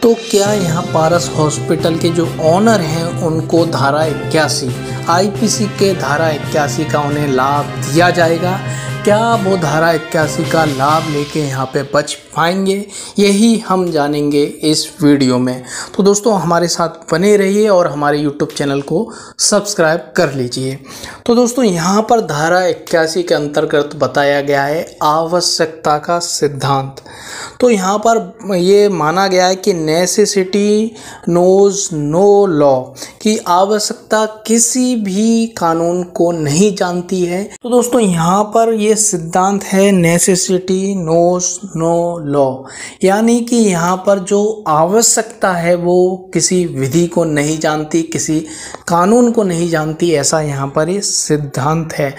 तो क्या यहाँ पारस हॉस्पिटल के जो ऑनर हैं उनको धारा 81 आईपीसी के धारा 81 का उन्हें लाभ दिया जाएगा? क्या वो धारा 81 का लाभ लेके यहाँ पे बच पाएंगे? यही हम जानेंगे इस वीडियो में। तो दोस्तों हमारे साथ बने रहिए और हमारे YouTube चैनल को सब्सक्राइब कर लीजिए। तो दोस्तों यहाँ पर धारा 81 के अंतर्गत बताया गया है आवश्यकता का सिद्धांत। तो यहाँ पर ये माना गया है कि नेसेसिटी नोज नो लॉ की आवश्यकता किसी भी कानून को नहीं जानती है। तो दोस्तों यहाँ पर ये सिद्धांत है नेसेसिटी नोज नो लॉ, यानी कि यहाँ पर जो आवश्यकता है वो किसी विधि को नहीं जानती, किसी कानून को नहीं जानती, ऐसा यहाँ पर ये सिद्धांत है।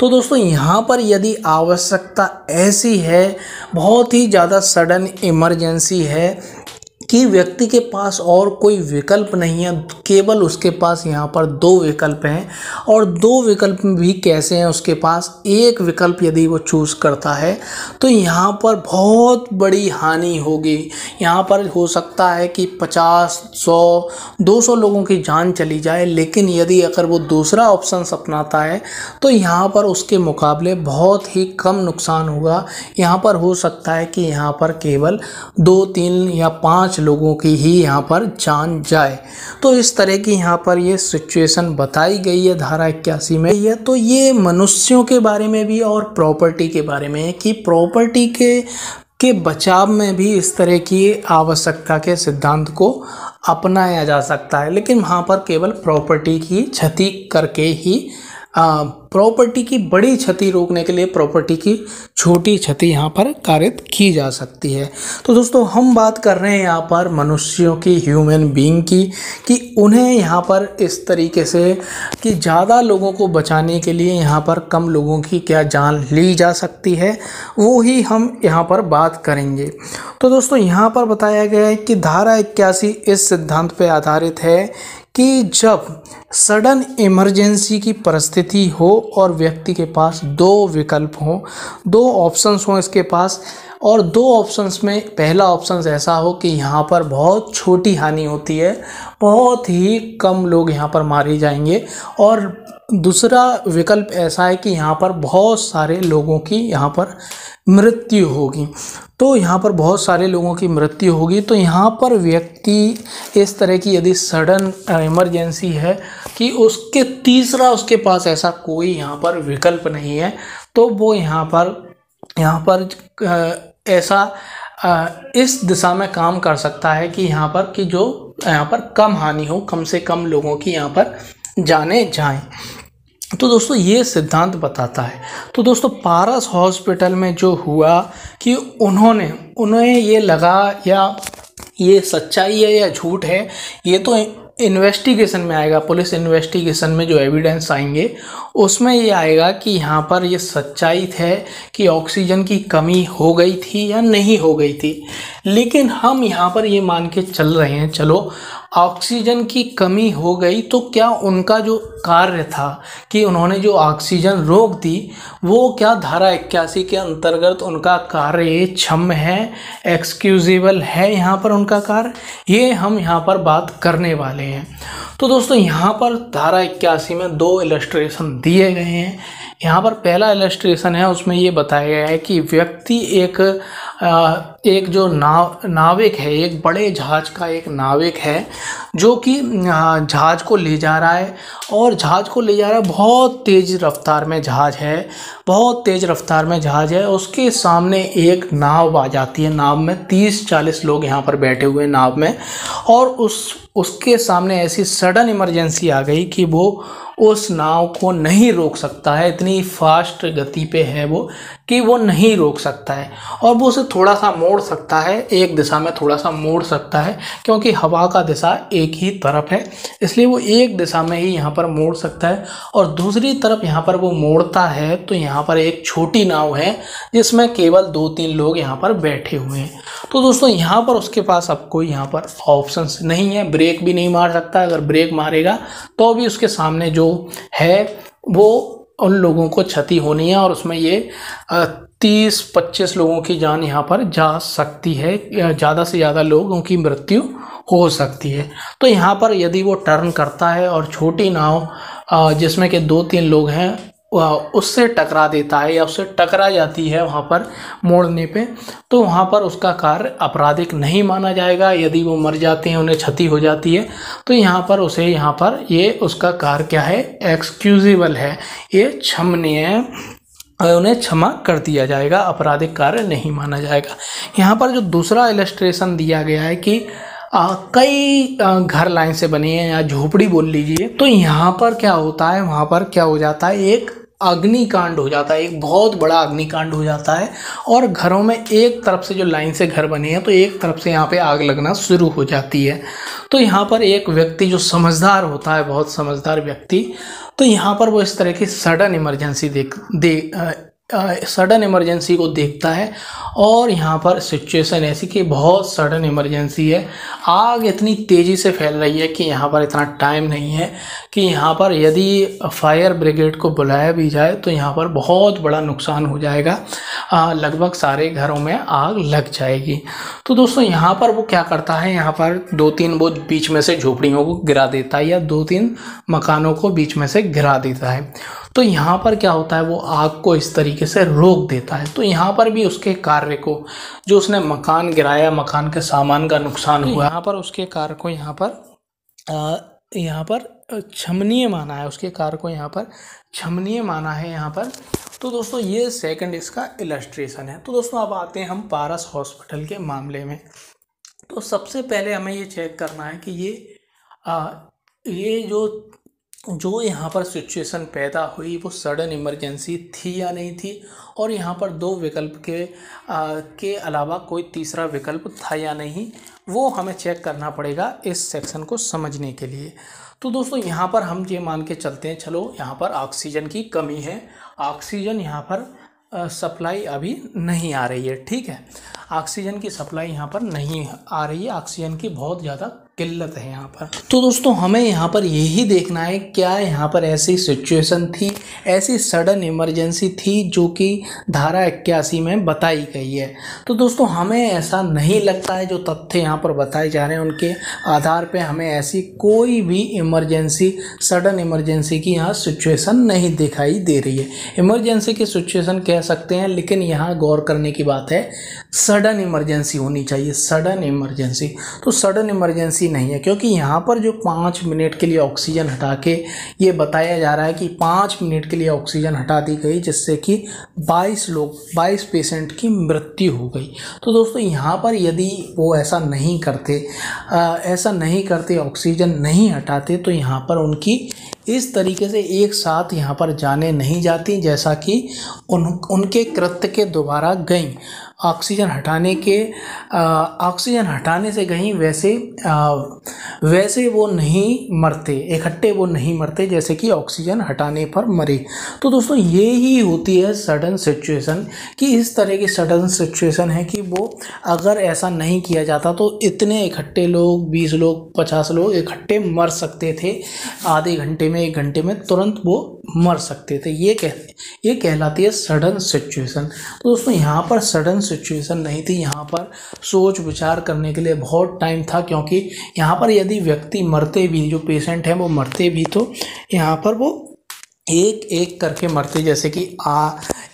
तो दोस्तों यहाँ पर यदि आवश्यकता ऐसी है, बहुत ही ज़्यादा सडन इमरजेंसी है कि व्यक्ति के पास और कोई विकल्प नहीं है, केवल उसके पास यहाँ पर दो विकल्प हैं, और दो विकल्प भी कैसे हैं उसके पास, एक विकल्प यदि वो चूज़ करता है तो यहाँ पर बहुत बड़ी हानि होगी। यहाँ पर हो सकता है कि 50, 100, 200 लोगों की जान चली जाए, लेकिन यदि अगर वो दूसरा ऑप्शन अपनाता है तो यहाँ पर उसके मुकाबले बहुत ही कम नुकसान होगा। यहाँ पर हो सकता है कि यहाँ पर केवल 2, 3 या 5 लोगों की ही यहाँ पर जान जाए। तो इस तरह की यहाँ पर ये सिचुएशन बताई गई है धारा 81 में। ये तो ये मनुष्यों के बारे में भी और प्रॉपर्टी के बारे में है कि प्रॉपर्टी के बचाव में भी इस तरह की आवश्यकता के सिद्धांत को अपनाया जा सकता है, लेकिन वहाँ पर केवल प्रॉपर्टी की क्षति करके ही प्रॉपर्टी की बड़ी क्षति रोकने के लिए प्रॉपर्टी की छोटी क्षति यहाँ पर कारित की जा सकती है। तो दोस्तों हम बात कर रहे हैं यहाँ पर मनुष्यों की, ह्यूमन बीइंग की, कि उन्हें यहाँ पर इस तरीके से कि ज़्यादा लोगों को बचाने के लिए यहाँ पर कम लोगों की क्या जान ली जा सकती है, वो ही हम यहाँ पर बात करेंगे। तो दोस्तों यहाँ पर बताया गया है कि धारा 81 इस सिद्धांत पर आधारित है कि जब सडन इमरजेंसी की परिस्थिति हो और व्यक्ति के पास दो विकल्प हों, दो ऑप्शंस हों इसके पास, और दो ऑप्शंस में पहला ऑप्शन ऐसा हो कि यहाँ पर बहुत छोटी हानि होती है, बहुत ही कम लोग यहाँ पर मारे जाएंगे, और दूसरा विकल्प ऐसा है कि यहाँ पर बहुत सारे लोगों की यहाँ पर मृत्यु होगी। तो यहाँ पर बहुत सारे लोगों की मृत्यु होगी। तो यहाँ पर व्यक्ति इस तरह की यदि सडन इमरजेंसी है कि उसके पास ऐसा कोई यहाँ पर विकल्प नहीं है, तो वो यहाँ पर ऐसा इस दिशा में काम कर सकता है कि यहाँ पर कम हानि हो, कम से कम लोगों की यहाँ पर जाने जाएं। तो दोस्तों ये सिद्धांत बताता है। तो दोस्तों पारस हॉस्पिटल में जो हुआ कि उन्हें ये लगा, या ये सच्चाई है या झूठ है, ये तो इन्वेस्टिगेशन में आएगा। पुलिस इन्वेस्टिगेशन में जो एविडेंस आएंगे उसमें ये आएगा कि यहाँ पर ये सच्चाई है कि ऑक्सीजन की कमी हो गई थी या नहीं हो गई थी। लेकिन हम यहाँ पर ये मान के चल रहे हैं, चलो ऑक्सीजन की कमी हो गई, तो क्या उनका जो कार्य था कि उन्होंने जो ऑक्सीजन रोक दी, वो क्या धारा 81 के अंतर्गत उनका कार्य क्षम्य है, एक्सक्यूजेबल है यहाँ पर उनका कार्य? ये हम यहाँ पर बात करने वाले हैं। तो दोस्तों यहाँ पर धारा 81 में दो इलस्ट्रेशन दिए गए हैं। यहाँ पर पहला इलस्ट्रेशन है, उसमें ये बताया गया है कि व्यक्ति एक जो नाविक है, एक बड़े जहाज का एक नाविक है, जो कि जहाज को ले जा रहा है, और जहाज को ले जा रहा है, बहुत तेज़ रफ्तार में जहाज है, बहुत तेज़ रफ्तार में जहाज है। उसके सामने एक नाव आ जाती है, नाव में 30-40 लोग यहाँ पर बैठे हुए नाव में, और उसके सामने ऐसी सडन इमरजेंसी आ गई कि वो उस नाव को नहीं रोक सकता है, इतनी फास्ट गति पे है वो कि वो नहीं रोक सकता है, और वो उसे थोड़ा सा मोड़ सकता है, एक दिशा में थोड़ा सा मोड़ सकता है, क्योंकि हवा का दिशा एक ही तरफ है, इसलिए वो एक दिशा में ही यहाँ पर मोड़ सकता है। और दूसरी तरफ यहाँ पर वो मोड़ता है तो यहाँ पर एक छोटी नाव है जिसमें केवल 2-3 लोग यहाँ पर बैठे हुए हैं। तो दोस्तों यहाँ पर उसके पास अब कोई यहाँ पर ऑप्शंस नहीं है, ब्रेक भी नहीं मार सकता। अगर ब्रेक मारेगा तो भी उसके सामने जो है वो उन लोगों को क्षति होनी है, और उसमें ये 30-25 लोगों की जान यहाँ पर जा सकती है, ज़्यादा से ज़्यादा लोगों की मृत्यु हो सकती है। तो यहाँ पर यदि वो टर्न करता है और छोटी नाव जिसमें कि 2-3 लोग हैं उससे टकरा देता है या उससे टकरा जाती है वहाँ पर मोड़ने पे, तो वहाँ पर उसका कार्य आपराधिक नहीं माना जाएगा। यदि वो मर जाते हैं, उन्हें क्षति हो जाती है, तो यहाँ पर उसे यहाँ पर ये उसका कार्य क्या है, एक्सक्यूजेबल है, ये क्षमनीय है, उन्हें क्षमा कर दिया जाएगा, आपराधिक कार्य नहीं माना जाएगा। यहाँ पर जो दूसरा इलस्ट्रेशन दिया गया है कि कई घर लाइन से बने हैं या झोपड़ी बोल लीजिए, तो यहाँ पर क्या होता है, वहाँ पर क्या हो जाता है, एक अग्निकांड हो जाता है, एक बहुत बड़ा अग्निकांड हो जाता है। और घरों में एक तरफ से जो लाइन से घर बने हैं तो एक तरफ से यहाँ पे आग लगना शुरू हो जाती है। तो यहाँ पर एक व्यक्ति जो समझदार होता है, बहुत समझदार व्यक्ति, तो यहाँ पर वो इस तरह की सडन इमरजेंसी को देखता है। और यहाँ पर सिचुएशन ऐसी कि बहुत सडन इमरजेंसी है, आग इतनी तेज़ी से फैल रही है कि यहाँ पर इतना टाइम नहीं है कि यहाँ पर यदि फायर ब्रिगेड को बुलाया भी जाए तो यहाँ पर बहुत बड़ा नुकसान हो जाएगा, लगभग सारे घरों में आग लग जाएगी। तो दोस्तों यहाँ पर वो क्या करता है, यहाँ पर 2-3 वो बीच में से झोपड़ियों को गिरा देता है या 2-3 मकानों को बीच में से गिरा देता है। तो यहाँ पर क्या होता है, वो आग को इस तरीके से रोक देता है। तो यहाँ पर भी उसके कार्य को, जो उसने मकान गिराया, मकान के सामान का नुकसान हुआ, यहाँ पर उसके कार्य को यहाँ पर क्षमनीय माना है, उसके कार्य को यहाँ पर क्षमनीय माना है यहाँ पर। तो दोस्तों ये सेकंड इसका इलस्ट्रेशन है। तो दोस्तों अब आते हैं हम पारस हॉस्पिटल के मामले में। तो सबसे पहले हमें ये चेक करना है कि ये जो यहाँ पर सिचुएशन पैदा हुई वो सडन इमरजेंसी थी या नहीं थी, और यहाँ पर 2 विकल्प के अलावा कोई तीसरा विकल्प था या नहीं, वो हमें चेक करना पड़ेगा इस सेक्शन को समझने के लिए। तो दोस्तों यहाँ पर हम ये मान के चलते हैं, चलो यहाँ पर ऑक्सीजन की कमी है, ऑक्सीजन यहाँ पर सप्लाई अभी नहीं आ रही है, ठीक है, ऑक्सीजन की सप्लाई यहाँ पर नहीं आ रही है, ऑक्सीजन की बहुत ज़्यादा किल्लत है यहाँ पर। तो दोस्तों हमें यहाँ पर यही देखना है, क्या यहाँ पर ऐसी सिचुएशन थी, ऐसी सडन इमरजेंसी थी जो कि धारा 81 में बताई गई है। तो दोस्तों हमें ऐसा नहीं लगता है, जो तथ्य यहाँ पर बताए जा रहे हैं उनके आधार पे हमें ऐसी कोई भी इमरजेंसी, सडन इमरजेंसी की यहाँ सिचुएशन नहीं दिखाई दे रही है। इमरजेंसी की सिचुएशन कह सकते हैं, लेकिन यहाँ गौर करने की बात है, सडन इमरजेंसी होनी चाहिए, सडन इमरजेंसी। तो सडन इमरजेंसी नहीं है, क्योंकि यहाँ पर जो 5 मिनट के लिए ऑक्सीजन हटा के ये बताया जा रहा है कि 5 मिनट के लिए ऑक्सीजन हटा दी गई, जिससे कि 22 पेशेंट की मृत्यु हो गई। तो दोस्तों यहाँ पर यदि वो ऐसा नहीं करते, ऑक्सीजन नहीं हटाते, तो यहाँ पर उनकी इस तरीके से एक साथ यहाँ पर जाने नहीं जाती, जैसा कि उनके कृत्य के दोबारा गई, ऑक्सीजन हटाने से गई, वैसे वो नहीं मरते, इकट्ठे वो नहीं मरते जैसे कि ऑक्सीजन हटाने पर मरे। तो दोस्तों ये ही होती है सडन सिचुएशन, कि इस तरह की सडन सिचुएशन है कि वो अगर ऐसा नहीं किया जाता तो इतने इकट्ठे लोग, 20 लोग, 50 लोग इकट्ठे मर सकते थे, आधे घंटे में, 1 घंटे में तुरंत वो मर सकते थे। ये कहलाती है सडन सिचुएशन। तो दोस्तों यहाँ पर सडन सिचुएशन नहीं थी, यहाँ पर सोच विचार करने के लिए बहुत टाइम था, क्योंकि यहाँ पर यदि व्यक्ति मरते भी, जो पेशेंट हैं वो मरते भी, तो यहाँ पर वो एक एक करके मरते, जैसे कि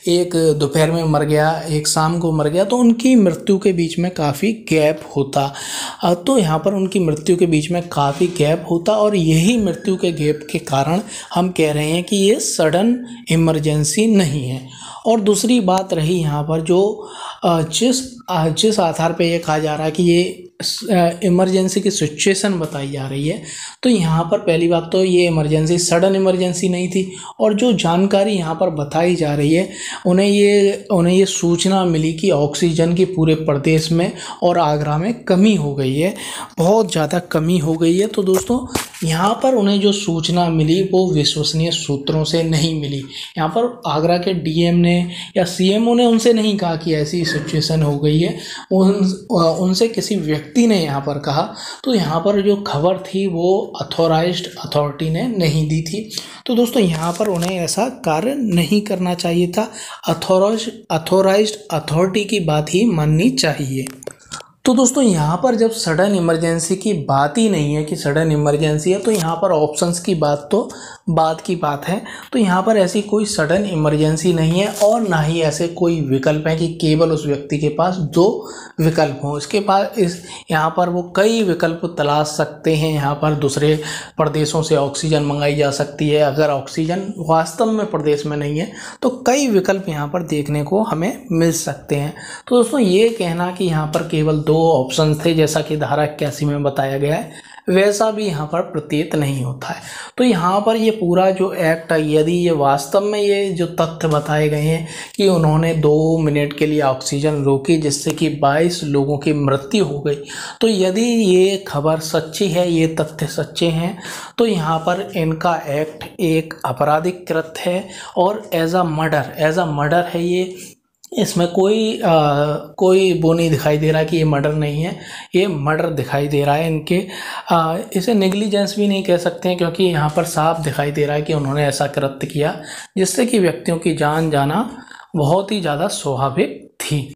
एक दोपहर में मर गया, एक शाम को मर गया, तो उनकी मृत्यु के बीच में काफ़ी गैप होता। तो यहाँ पर उनकी मृत्यु के बीच में काफ़ी गैप होता, और यही मृत्यु के गैप के कारण हम कह रहे हैं कि ये सडन इमरजेंसी नहीं है। और दूसरी बात रही यहाँ पर, जो जिस आधार पे ये कहा जा रहा है कि ये इमरजेंसी की सिचुएशन बताई जा रही है, तो यहाँ पर पहली बात तो ये इमरजेंसी सडन इमरजेंसी नहीं थी, और जो जानकारी यहाँ पर बताई जा रही है, उन्हें ये सूचना मिली कि ऑक्सीजन की पूरे प्रदेश में और आगरा में कमी हो गई है, बहुत ज़्यादा कमी हो गई है। तो दोस्तों यहाँ पर उन्हें जो सूचना मिली वो विश्वसनीय सूत्रों से नहीं मिली। यहाँ पर आगरा के डीएम ने या सीएमओ ने उनसे नहीं कहा कि ऐसी सिचुएशन हो गई है, उनसे किसी व्यक्ति व्यक्ति ने यहाँ पर कहा, तो यहाँ पर जो खबर थी वो अथॉराइज्ड अथॉरिटी ने नहीं दी थी। तो दोस्तों यहाँ पर उन्हें ऐसा कार्य नहीं करना चाहिए था, अथॉराइज्ड अथॉरिटी की बात ही माननी चाहिए। तो दोस्तों यहाँ पर जब सडन इमरजेंसी की बात ही नहीं है कि सडन इमरजेंसी है, तो यहाँ पर ऑप्शंस की बात तो बात की बात है। तो यहाँ पर ऐसी कोई सडन इमरजेंसी नहीं है और ना ही ऐसे कोई विकल्प है कि केवल उस व्यक्ति के पास 2 विकल्प हों। इसके पास यहाँ पर वो कई विकल्प तलाश सकते हैं। यहाँ पर दूसरे प्रदेशों से ऑक्सीजन मंगाई जा सकती है। अगर ऑक्सीजन वास्तव में प्रदेश में नहीं है तो कई विकल्प यहाँ पर देखने को हमें मिल सकते हैं। तो दोस्तों ये कहना कि यहाँ पर केवल 2 ऑप्शन थे जैसा कि धारा 81 में बताया गया है, वैसा भी यहाँ पर प्रतीत नहीं होता है। तो यहाँ पर ये पूरा जो एक्ट है, यदि ये वास्तव में ये जो तथ्य बताए गए हैं कि उन्होंने 2 मिनट के लिए ऑक्सीजन रोकी जिससे कि 22 लोगों की मृत्यु हो गई, तो यदि ये खबर सच्ची है, ये तथ्य सच्चे हैं, तो यहाँ पर इनका एक्ट एक आपराधिक कृत्य है और एज अ मर्डर है ये। इसमें कोई वो नहीं दिखाई दे रहा कि ये मर्डर नहीं है, ये मर्डर दिखाई दे रहा है इनके। इसे नेग्लिजेंस भी नहीं कह सकते हैं क्योंकि यहाँ पर साफ दिखाई दे रहा है कि उन्होंने ऐसा कृत्य किया जिससे कि व्यक्तियों की जान जाना बहुत ही ज़्यादा स्वाभाविक थी।